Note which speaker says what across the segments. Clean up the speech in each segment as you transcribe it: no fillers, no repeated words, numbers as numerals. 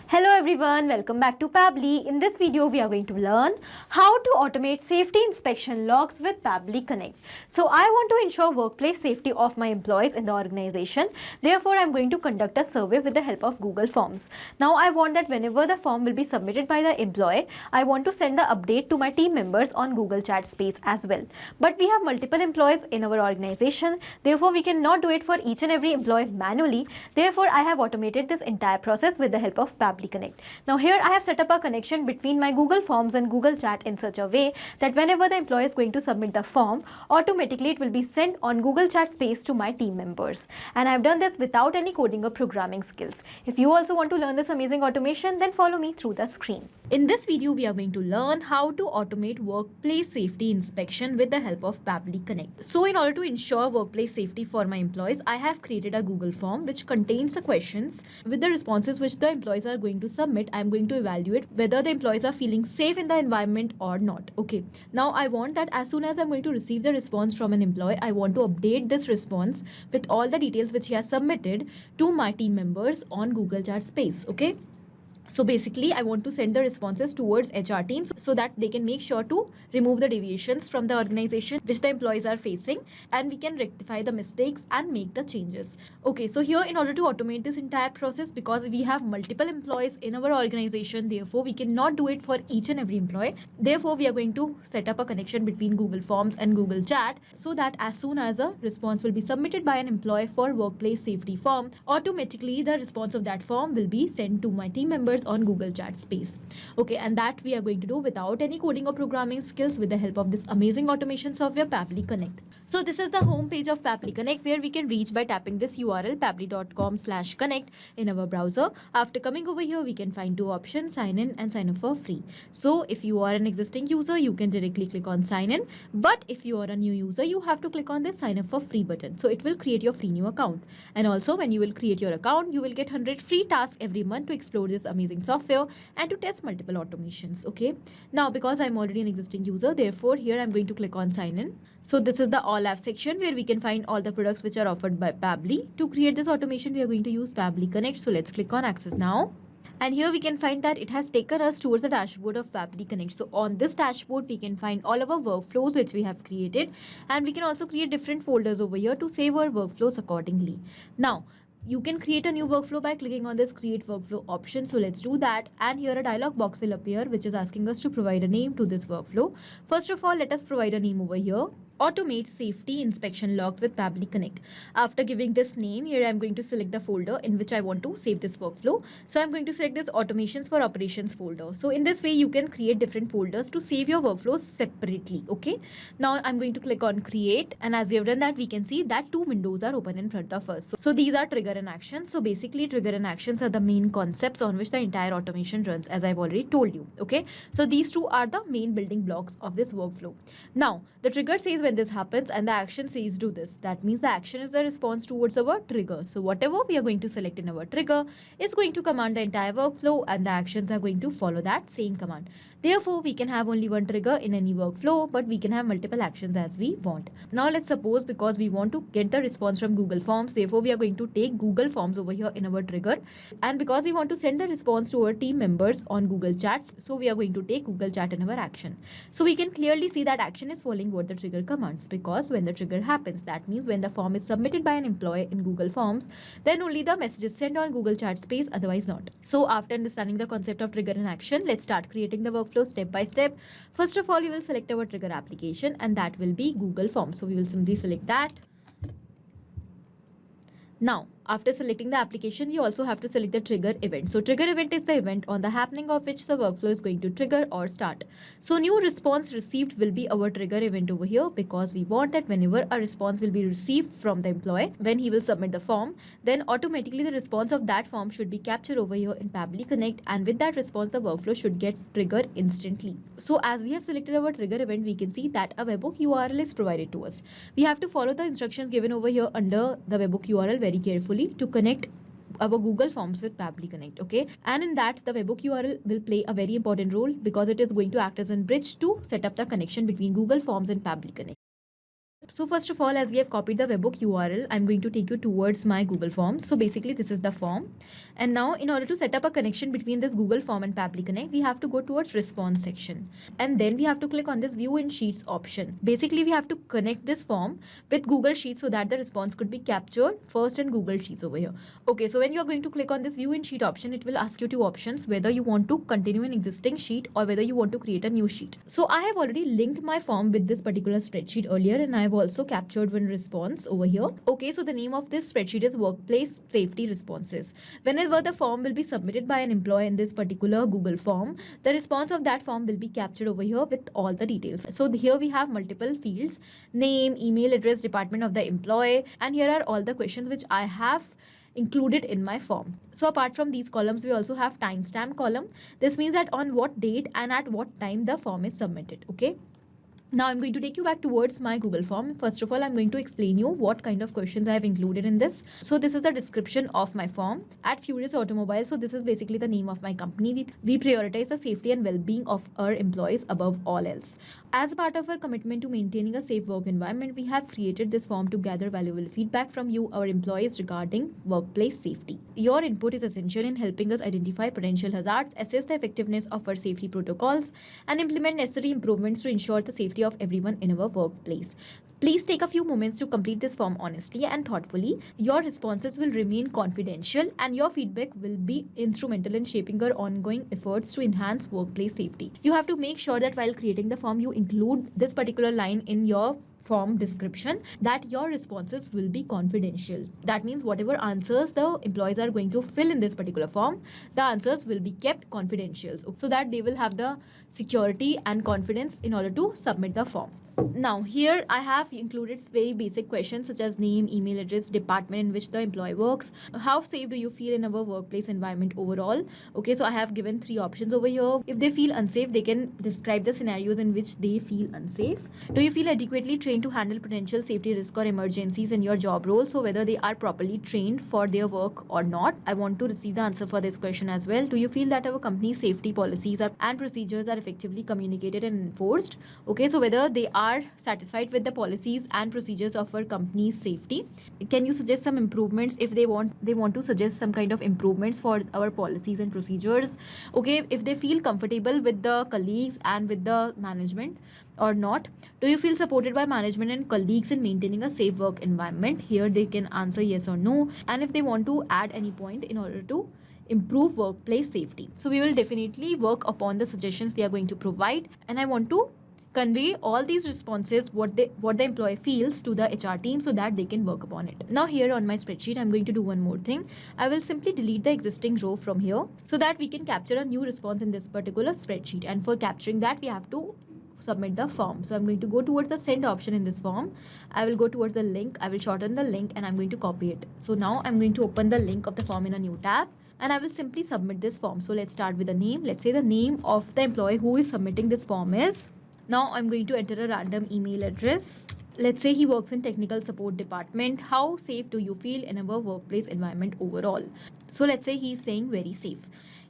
Speaker 1: Hello everyone, welcome back to Pabbly. In this video, we are going to learn how to automate safety inspection logs with Pabbly Connect. So I want to ensure workplace safety of my employees in the organization. Therefore, I am going to conduct a survey with the help of Google Forms. Now I want that whenever the form will be submitted by the employee, I want to send the update to my team members on Google Chat Space as well. But we have multiple employees in our organization. Therefore, we cannot do it for each and every employee manually. Therefore, I have automated this entire process with the help of Pabbly Connect. Now here I have set up a connection between my Google Forms and Google Chat in such a way that whenever the employee is going to submit the form, automatically it will be sent on Google Chat Space to my team members. And I have done this without any coding or programming skills. If you also want to learn this amazing automation, then follow me through the screen. In this video, we are going to learn how to automate workplace safety inspection with the help of Pabbly Connect. So in order to ensure workplace safety for my employees, I have created a Google form which contains the questions with the responses which the employees are going to submit. I am going to evaluate whether the employees are feeling safe in the environment or not. Okay. Now I want that as soon as I'm going to receive the response from an employee, I want to update this response with all the details which he has submitted to my team members on Google Chat Space. Okay. So basically, I want to send the responses towards HR teams so that they can make sure to remove the deviations from the organization which the employees are facing, and we can rectify the mistakes and make the changes. Okay, so here in order to automate this entire process, because we have multiple employees in our organization, therefore we cannot do it for each and every employee. Therefore, we are going to set up a connection between Google Forms and Google Chat so that as soon as a response will be submitted by an employee for workplace safety form, automatically the response of that form will be sent to my team members on Google Chat Space. Okay, and that we are going to do without any coding or programming skills with the help of this amazing automation software Pabbly Connect. So this is the home page of Pabbly Connect where we can reach by tapping this URL pabbly.com/connect in our browser. After coming over here, we can find two options: sign in and sign up for free. So if you are an existing user, you can directly click on sign in. But if you are a new user, you have to click on this sign up for free button. So it will create your free new account. And also when you will create your account, you will get 100 free tasks every month to explore this amazing software and to test multiple automations. Okay, now because I'm already an existing user, therefore here I'm going to click on sign in. So this is the all apps section where we can find all the products which are offered by Pabbly. To create this automation, we are going to use Pabbly Connect. So let's click on access now. And here we can find that it has taken us towards the dashboard of Pabbly Connect. So on this dashboard, we can find all of our workflows which we have created, and we can also create different folders over here to save our workflows accordingly. Now, you can create a new workflow by clicking on this create workflow option. So let's do that. And here a dialog box will appear which is asking us to provide a name to this workflow. First of all, let us provide a name over here. Automate safety inspection logs with Pabbly Connect. After giving this name, here I'm going to select the folder in which I want to save this workflow. So I'm going to select this automations for operations folder. So in this way, you can create different folders to save your workflows separately. Okay. Now I'm going to click on create, and as we have done that, we can see that two windows are open in front of us. So these are trigger and actions. So basically, trigger and actions are the main concepts on which the entire automation runs, as I've already told you. Okay. So these two are the main building blocks of this workflow. Now the trigger says when this happens and the action says do this. That means the action is the response towards our trigger. So whatever we are going to select in our trigger is going to command the entire workflow, and the actions are going to follow that same command. Therefore, we can have only one trigger in any workflow, but we can have multiple actions as we want. Now let's suppose because we want to get the response from Google Forms, therefore we are going to take Google Forms over here in our trigger, and because we want to send the response to our team members on Google Chats, so we are going to take Google Chat in our action. So we can clearly see that action is following what the trigger commands, because when the trigger happens, that means when the form is submitted by an employee in Google Forms, then only the message is sent on Google Chat Space, otherwise not. So after understanding the concept of trigger and action, let's start creating the workflow step by step. First of all, we will select our trigger application, and that will be Google Forms. So we will simply select that. Now, after selecting the application, you also have to select the trigger event. So trigger event is the event on the happening of which the workflow is going to trigger or start. So new response received will be our trigger event over here, because we want that whenever a response will be received from the employee when he will submit the form, then automatically the response of that form should be captured over here in Pabbly Connect, and with that response the workflow should get triggered instantly. So as we have selected our trigger event, we can see that a webhook URL is provided to us. We have to follow the instructions given over here under the webhook URL very carefully to connect our Google Forms with Pabbly Connect. Okay, and in that the webhook URL will play a very important role, because it is going to act as a bridge to set up the connection between Google Forms and Pabbly Connect. So first of all, as we have copied the webhook URL, I'm going to take you towards my Google Forms. So basically this is the form. And now in order to set up a connection between this Google Form and Pabbly Connect, we have to go towards response section. And then we have to click on this view in sheets option. Basically we have to connect this form with Google Sheets so that the response could be captured first in Google Sheets over here. Okay, so when you are going to click on this view in sheet option, it will ask you two options, whether you want to continue an existing sheet or whether you want to create a new sheet. So I have already linked my form with this particular spreadsheet earlier, and I have also captured one response over here. Okay, so the name of this spreadsheet is Workplace Safety Responses. Whenever the form will be submitted by an employee in this particular Google form, the response of that form will be captured over here with all the details. So here we have multiple fields: name, email address, department of the employee, and here are all the questions which I have included in my form. So apart from these columns, we also have timestamp column. This means that on what date and at what time the form is submitted. Okay. Now I'm going to take you back towards my Google form. First of all, I'm going to explain you what kind of questions I have included in this. So this is the description of my form. At Furious Automobile, so this is basically the name of my company. We prioritize the safety and well-being of our employees above all else. As part of our commitment to maintaining a safe work environment, we have created this form to gather valuable feedback from you, our employees, regarding workplace safety. Your input is essential in helping us identify potential hazards, assess the effectiveness of our safety protocols, and implement necessary improvements to ensure the safety of everyone in our workplace. Please take a few moments to complete this form honestly and thoughtfully. Your responses will remain confidential, and your feedback will be instrumental in shaping our ongoing efforts to enhance workplace safety. You have to make sure that while creating the form, you include this particular line in your form description, that your responses will be confidential. That means whatever answers the employees are going to fill in this particular form, the answers will be kept confidential so that they will have the security and confidence in order to submit the form. Now here I have included very basic questions such as name, email address, department in which the employee works, how safe do you feel in our workplace environment overall. Okay, so I have given three options over here. If they feel unsafe, they can describe the scenarios in which they feel unsafe. Do you feel adequately trained to handle potential safety risk or emergencies in your job role? So whether they are properly trained for their work or not. I want to receive the answer for this question as well. Do you feel that our company's safety policies and procedures are effectively communicated and enforced? Okay, so whether they are satisfied with the policies and procedures of our company's safety. Can you suggest some improvements if they want to suggest some kind of improvements for our policies and procedures? Okay, if they feel comfortable with the colleagues and with the management or not. Do you feel supported by management and colleagues in maintaining a safe work environment? Here they can answer yes or no. And if they want to add any point in order to improve workplace safety. So we will definitely work upon the suggestions they are going to provide, and I want to convey all these responses, what the employee feels, to the HR team so that they can work upon it. Now here on my spreadsheet, I'm going to do one more thing. I will simply delete the existing row from here so that we can capture a new response in this particular spreadsheet. And for capturing that, we have to submit the form. So I'm going to go towards the send option in this form. I will go towards the link. I will shorten the link and I'm going to copy it. So now I'm going to open the link of the form in a new tab, and I will simply submit this form. So let's start with the name. Let's say the name of the employee who is submitting this form is. Now I'm going to enter a random email address. Let's say he works in technical support department. How safe do you feel in our workplace environment overall? So let's say he's saying very safe.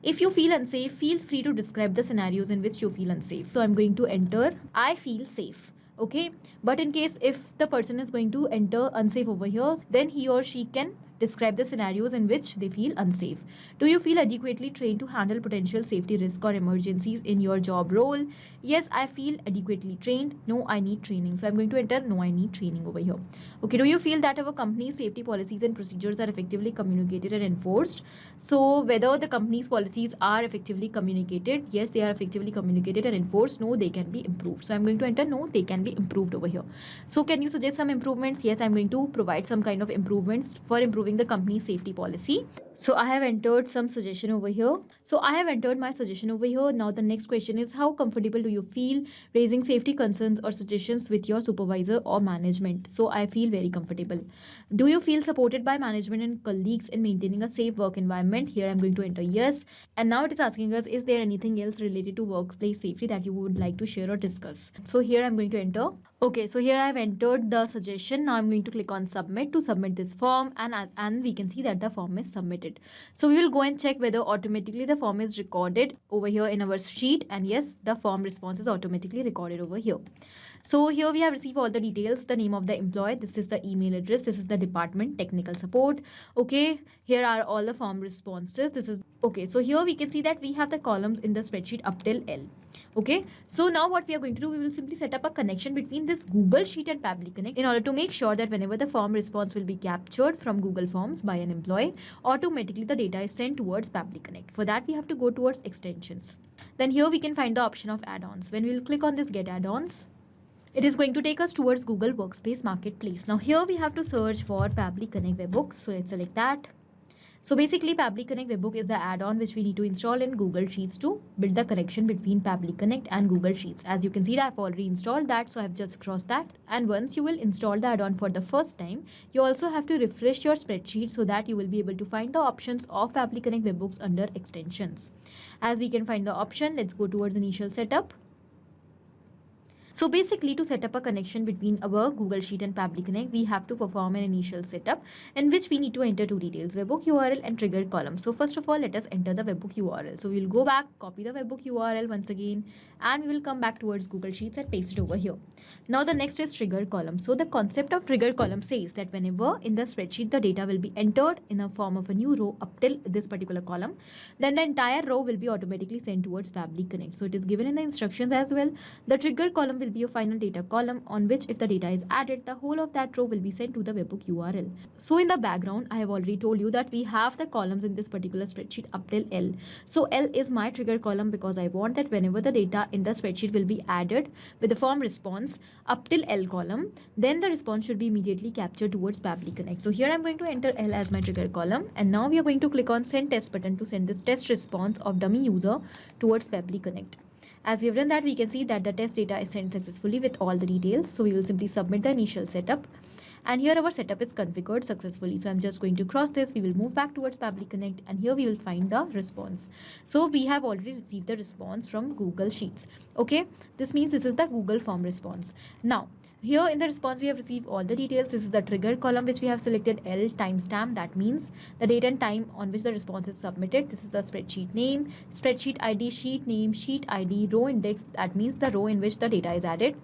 Speaker 1: If you feel unsafe, feel free to describe the scenarios in which you feel unsafe. So I'm going to enter, I feel safe. Okay, but in case if the person is going to enter unsafe over here, then he or she can describe the scenarios in which they feel unsafe. Do you feel adequately trained to handle potential safety risk or emergencies in your job role? Yes, I feel adequately trained. No, I need training. So I'm going to enter no, I need training over here. Okay, do you feel that our company's safety policies and procedures are effectively communicated and enforced? So whether the company's policies are effectively communicated, yes, they are effectively communicated and enforced. No, they can be improved. So I'm going to enter no, they can be improved over here. So can you suggest some improvements? Yes, I'm going to provide some kind of improvements for improving the company's safety policy. So I have entered some suggestion over here. So I have entered my suggestion over here. Now the next question is, how comfortable do you feel raising safety concerns or suggestions with your supervisor or management? So I feel very comfortable. Do you feel supported by management and colleagues in maintaining a safe work environment? Here I'm going to enter yes. And now it is asking us, is there anything else related to workplace safety that you would like to share or discuss? So here I'm going to enter. Okay, so here I've entered the suggestion. Now I'm going to click on submit to submit this form, and we can see that the form is submitted. recorded. So we will go and check whether automatically the form is recorded over here in our sheet, and yes, the form response is automatically recorded over here. So here we have received all the details, the name of the employee, this is the email address, this is the department, technical support. Okay, here are all the form responses. This is okay. So here we can see that we have the columns in the spreadsheet up till L. Okay, so now what we are going to do, we will simply set up a connection between this Google Sheet and Pabbly Connect in order to make sure that whenever the form response will be captured from Google Forms by an employee, automatically the data is sent towards Pabbly Connect. For that, we have to go towards extensions. Then here we can find the option of add-ons. When we will click on this get add-ons, it is going to take us towards Google Workspace Marketplace. Now here we have to search for Pabbly Connect Webhooks. So let's select that. So basically Pabbly Connect Webhook is the add-on which we need to install in Google Sheets to build the connection between Pabbly Connect and Google Sheets. As you can see, I've already installed that, so I've just crossed that. And once you will install the add-on for the first time, you also have to refresh your spreadsheet so that you will be able to find the options of Pabbly Connect Webhooks under extensions. As we can find the option, let's go towards initial setup. So basically, to set up a connection between our Google Sheet and Pabbly Connect, we have to perform an initial setup in which we need to enter two details, webhook URL and triggered column. So first of all, let us enter the webhook URL. So we will go back, copy the webhook URL once again, and we will come back towards Google Sheets and paste it over here. Now the next is triggered column. So the concept of triggered column says that whenever in the spreadsheet the data will be entered in a form of a new row up till this particular column, then the entire row will be automatically sent towards Pabbly Connect. So it is given in the instructions as well. The triggered column will be your final data column on which if the data is added, the whole of that row will be sent to the webhook URL. So in the background, I have already told you that we have the columns in this particular spreadsheet up till L. So L is my trigger column because I want that whenever the data in the spreadsheet will be added with the form response up till L column, then the response should be immediately captured towards Pabbly Connect. So here I'm going to enter L as my trigger column, and now we are going to click on send test button to send this test response of dummy user towards Pabbly Connect. As we have done that, we can see that the test data is sent successfully with all the details. So we will simply submit the initial setup. And here our setup is configured successfully. So I'm just going to cross this. We will move back towards Pabbly Connect, and here we will find the response. So we have already received the response from Google Sheets. Okay, this means this is the Google form response. Now, here in the response, we have received all the details. This is the trigger column which we have selected L timestamp. That means the date and time on which the response is submitted. This is the spreadsheet name, spreadsheet ID, sheet name, sheet ID, row index. That means the row in which the data is added.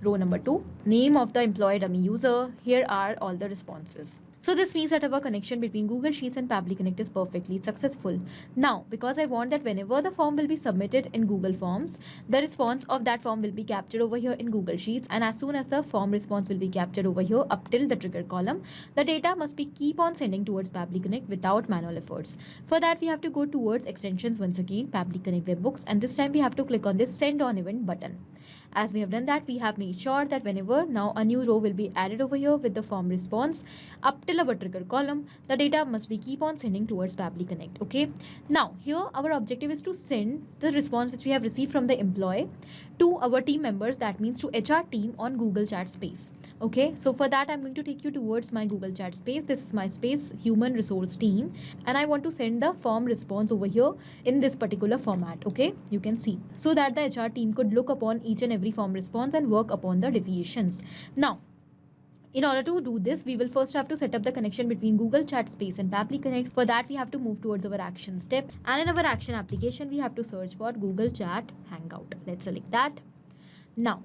Speaker 1: Row number 2, name of the employee dummy user. Here are all the responses. So this means that our connection between Google Sheets and Pabbly Connect is perfectly successful. Now, because I want that whenever the form will be submitted in Google Forms, the response of that form will be captured over here in Google Sheets, and as soon as the form response will be captured over here up till the trigger column, the data must be keep on sending towards Pabbly Connect without manual efforts. For that, we have to go towards extensions once again, Pabbly Connect Webhooks, and this time we have to click on this send on event button. As we have done that, we have made sure that whenever now a new row will be added over here with the form response up till our trigger column, the data must be keep on sending towards Pabbly Connect. Okay. Now here our objective is to send the response which we have received from the employee to our team members. That means to HR team on Google Chat Space. Okay. So for that, I'm going to take you towards my Google Chat Space. This is my space human resource team, and I want to send the form response over here in this particular format. Okay. You can see, so that the HR team could look upon each and every form response and work upon the deviations. Now, in order to do this, we will first have to set up the connection between Google Chat Space and Pabbly Connect. For that, we have to move towards our action step. And in our action application, we have to search for Google Chat Hangout. Let's select that. Now,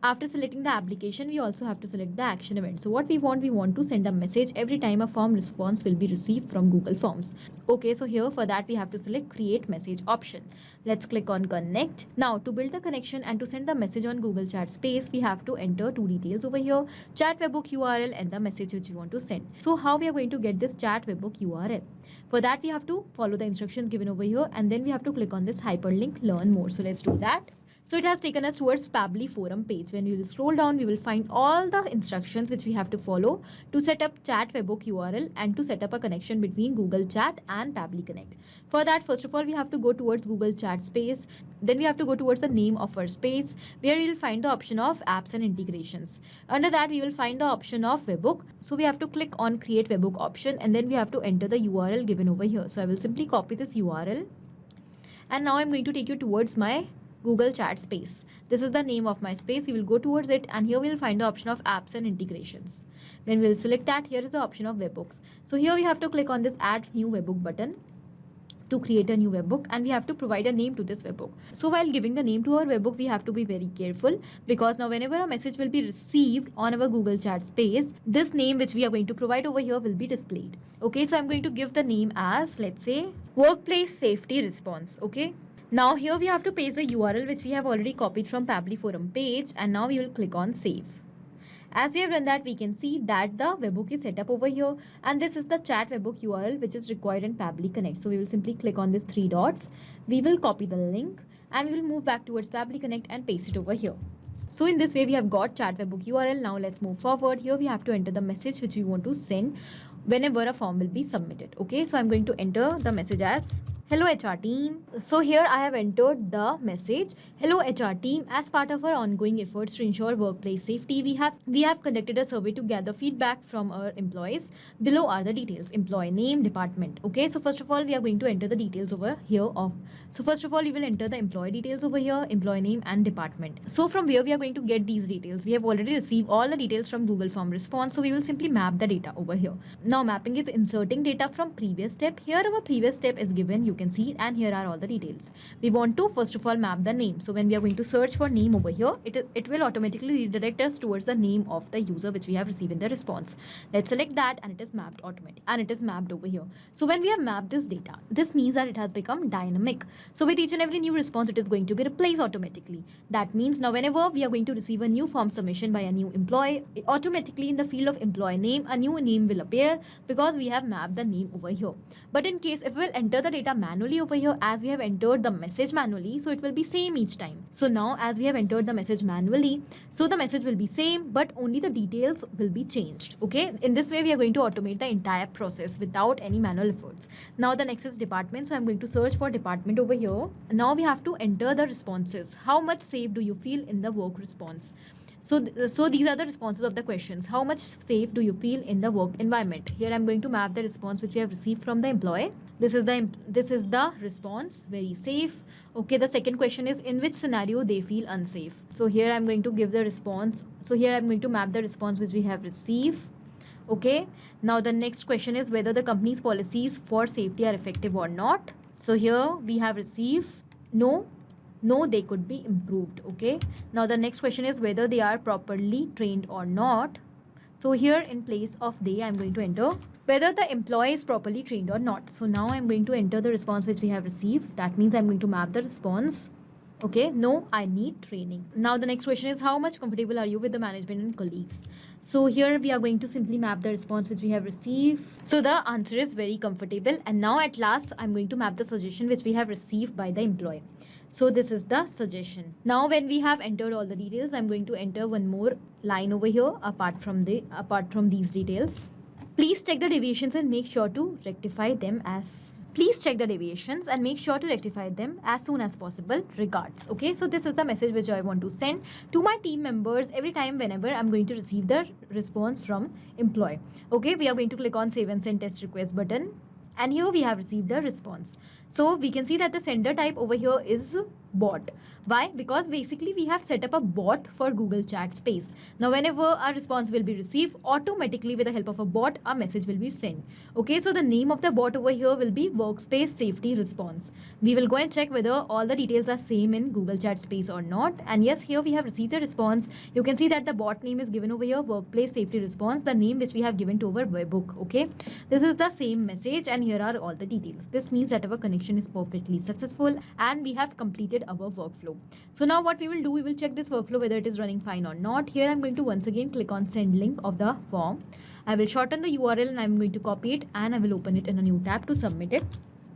Speaker 1: after selecting the application, we also have to select the action event. So what we want to send a message every time a form response will be received from Google Forms. Okay, so here for that, we have to select create message option. Let's click on connect. Now to build the connection and to send the message on Google Chat Space, we have to enter two details over here, chat webhook URL and the message which we want to send. So how we are going to get this chat webhook URL? For that, we have to follow the instructions given over here, and then we have to click on this hyperlink learn more. So let's do that. So it has taken us towards Pabbly forum page. When we will scroll down, we will find all the instructions which we have to follow to set up chat webhook URL and to set up a connection between Google Chat and Pabbly Connect. For that, first of all, we have to go towards Google Chat Space. Then we have to go towards the name of our space, where we will find the option of apps and integrations. Under that, we will find the option of webhook. So we have to click on create webhook option, and then we have to enter the URL given over here. So I will simply copy this URL. And now I'm going to take you towards my Google Chat Space. This is the name of my space. We will go towards it, and here we will find the option of apps and integrations. When we will select that, here is the option of webhooks. So here we have to click on this add new webhook button to create a new webhook, and we have to provide a name to this webhook. So while giving the name to our webhook, we have to be very careful, because now whenever a message will be received on our Google Chat Space, this name which we are going to provide over here will be displayed. Okay, so I'm going to give the name as, let's say, Workplace Safety Response. Okay, now here we have to paste the URL which we have already copied from Pabbly forum page, and now we will click on save. As we have done that, we can see that the webhook is set up over here, and this is the chat webhook URL which is required in Pabbly Connect. So we will simply click on these three dots. We will copy the link, and we will move back towards Pabbly Connect and paste it over here. So in this way, we have got chat webhook URL. Now let's move forward. Here we have to enter the message which we want to send whenever a form will be submitted. Okay, so I'm going to enter the message as hello HR team. So here I have entered the message, hello HR team. As part of our ongoing efforts to ensure workplace safety, we have conducted a survey to gather feedback from our employees. Below are the details: employee name, department. Okay, so first of all, we are going to enter the details over here so first of all, we will enter the employee details over here, employee name and department. So from where we are going to get these details? We have already received all the details from Google Form response, so we will simply map the data over here. Now mapping is inserting data from previous step. Here our previous step is given, you can see, and here are all the details. We want to first of all map the name. So when we are going to search for name over here, it will automatically redirect us towards the name of the user which we have received in the response. Let's select that, and it is mapped automatically, and it is mapped over here. So when we have mapped this data, this means that it has become dynamic. So with each and every new response, it is going to be replaced automatically. That means now whenever we are going to receive a new form submission by a new employee, automatically in the field of employee name, a new name will appear because we have mapped the name over here. But in case if we will enter the data manually over here, as we have entered the message manually, so it will be same each time. So now as we have entered the message manually, so the message will be same, but only the details will be changed. Okay, in this way we are going to automate the entire process without any manual efforts. Now the next is department. So I'm going to search for department over here. Now we have to enter the responses. How much safe do you feel in the work response? So these are the responses of the questions. How much safe do you feel in the work environment? Here I'm going to map the response which we have received from the employee. This is the response, very safe. Okay, the second question is in which scenario they feel unsafe. So here I'm going to give the response. So here I'm going to map the response which we have received. Okay, now the next question is whether the company's policies for safety are effective or not. So here we have received no, they could be improved. Okay, now the next question is whether they are properly trained or not. So here in place of they, I'm going to enter whether the employee is properly trained or not. So now I'm going to enter the response which we have received. That means I'm going to map the response. Okay, no, I need training. Now the next question is how much comfortable are you with the management and colleagues? So here we are going to simply map the response which we have received. So the answer is very comfortable. And now at last, I'm going to map the suggestion which we have received by the employee. So this is the suggestion. Now when we have entered all the details, I'm going to enter one more line over here apart from these details. Please check the deviations and make sure to rectify them as soon as possible. Regards. Okay, so this is the message which I want to send to my team members every time whenever I'm going to receive the response from employee. Okay, we are going to click on save and send test request button. And here we have received the response. So we can see that the sender type over here is bot. Why? Because basically we have set up a bot for Google Chat Space. Now whenever a response will be received, automatically with the help of a bot, a message will be sent. Okay, so the name of the bot over here will be Workspace Safety Response. We will go and check whether all the details are same in Google Chat Space or not. And yes, here we have received a response. You can see that the bot name is given over here, Workplace Safety Response, the name which we have given to our webhook. Okay, this is the same message, and here are all the details. This means that our connection is perfectly successful and we have completed our workflow. So now what we will do, we will check this workflow whether it is running fine or not. Here I'm going to once again click on send link of the form. I will shorten the URL and I'm going to copy it and I will open it in a new tab to submit it.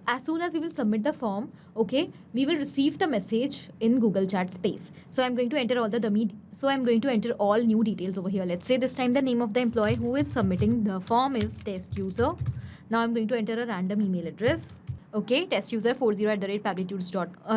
Speaker 1: As soon as we will submit the form, okay, we will receive the message in Google Chat Space. So I'm going to enter all new details over here. Let's say this time the name of the employee who is submitting the form is test user. Now I'm going to enter a random email address. Okay, test user 40@pablitudes.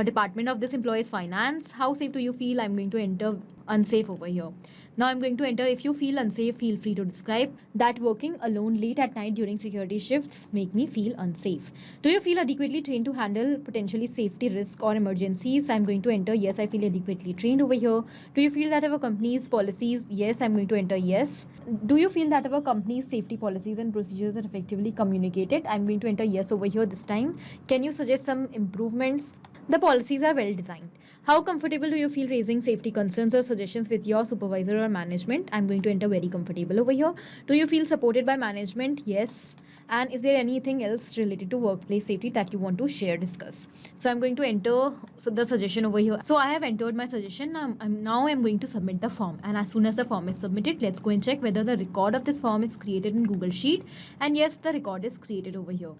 Speaker 1: Department of this employee is finance. How safe do you feel? I'm going to enter unsafe over here. Now I'm going to enter if you feel unsafe, feel free to describe that working alone late at night during security shifts make me feel unsafe. Do you feel adequately trained to handle potentially safety risk or emergencies? I'm going to enter yes, I feel adequately trained over here. Do you feel that our company's policies? Yes, I'm going to enter yes. Do you feel that our company's safety policies and procedures are effectively communicated? I'm going to enter yes over here this time. Can you suggest some improvements? The policies are well designed. How comfortable do you feel raising safety concerns or suggestions with your supervisor or management? I'm going to enter very comfortable over here. Do you feel supported by management? Yes. And is there anything else related to workplace safety that you want to share, discuss? So I'm going to enter the suggestion over here. So I have entered my suggestion. Now I'm going to submit the form. And as soon as the form is submitted, let's go and check whether the record of this form is created in Google Sheet. And yes, the record is created over here.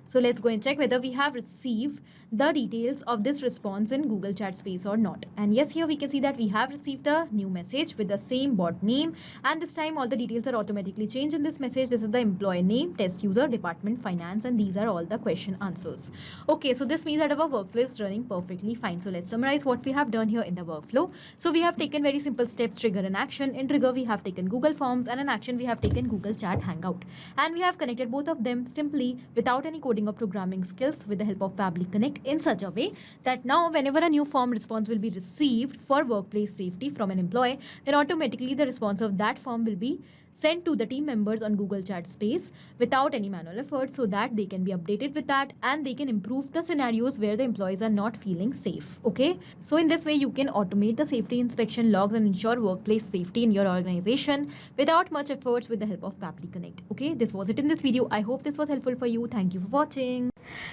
Speaker 1: So let's go and check whether we have received the details of this response in Google Chat space or not. And yes, here we can see that we have received a new message with the same bot name. And this time all the details are automatically changed in this message. This is the employee name, test user, department, finance, and these are all the question answers. Okay, so this means that our workflow is running perfectly fine. So let's summarize what we have done here in the workflow. So we have taken very simple steps, trigger and action. In trigger, we have taken Google Forms, and in action, we have taken Google Chat Hangout. And we have connected both of them simply without any coding or programming skills with the help of Pabbly Connect in such a way that now whenever a new form response will be received for workplace safety from an employee, then automatically the response of that form will be sent to the team members on Google Chat space without any manual effort, so that they can be updated with that and they can improve the scenarios where the employees are not feeling safe. Okay, so in this way you can automate the safety inspection logs and ensure workplace safety in your organization without much efforts with the help of Pabbly Connect. Okay, this was it in this video. I hope this was helpful for you. Thank you for watching.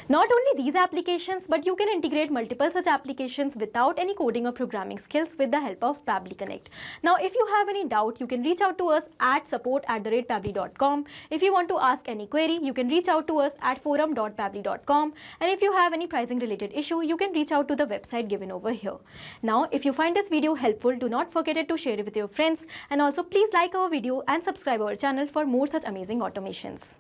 Speaker 1: Not only these applications, but you can integrate multiple such applications without any coding or programming skills with the help of Pabbly Connect. Now, if you have any doubt, you can reach out to us at support@pabbly.com. If you want to ask any query, you can reach out to us at forum.pabbly.com. And if you have any pricing related issue, you can reach out to the website given over here. Now, if you find this video helpful, do not forget to share it with your friends. And also, please like our video and subscribe our channel for more such amazing automations.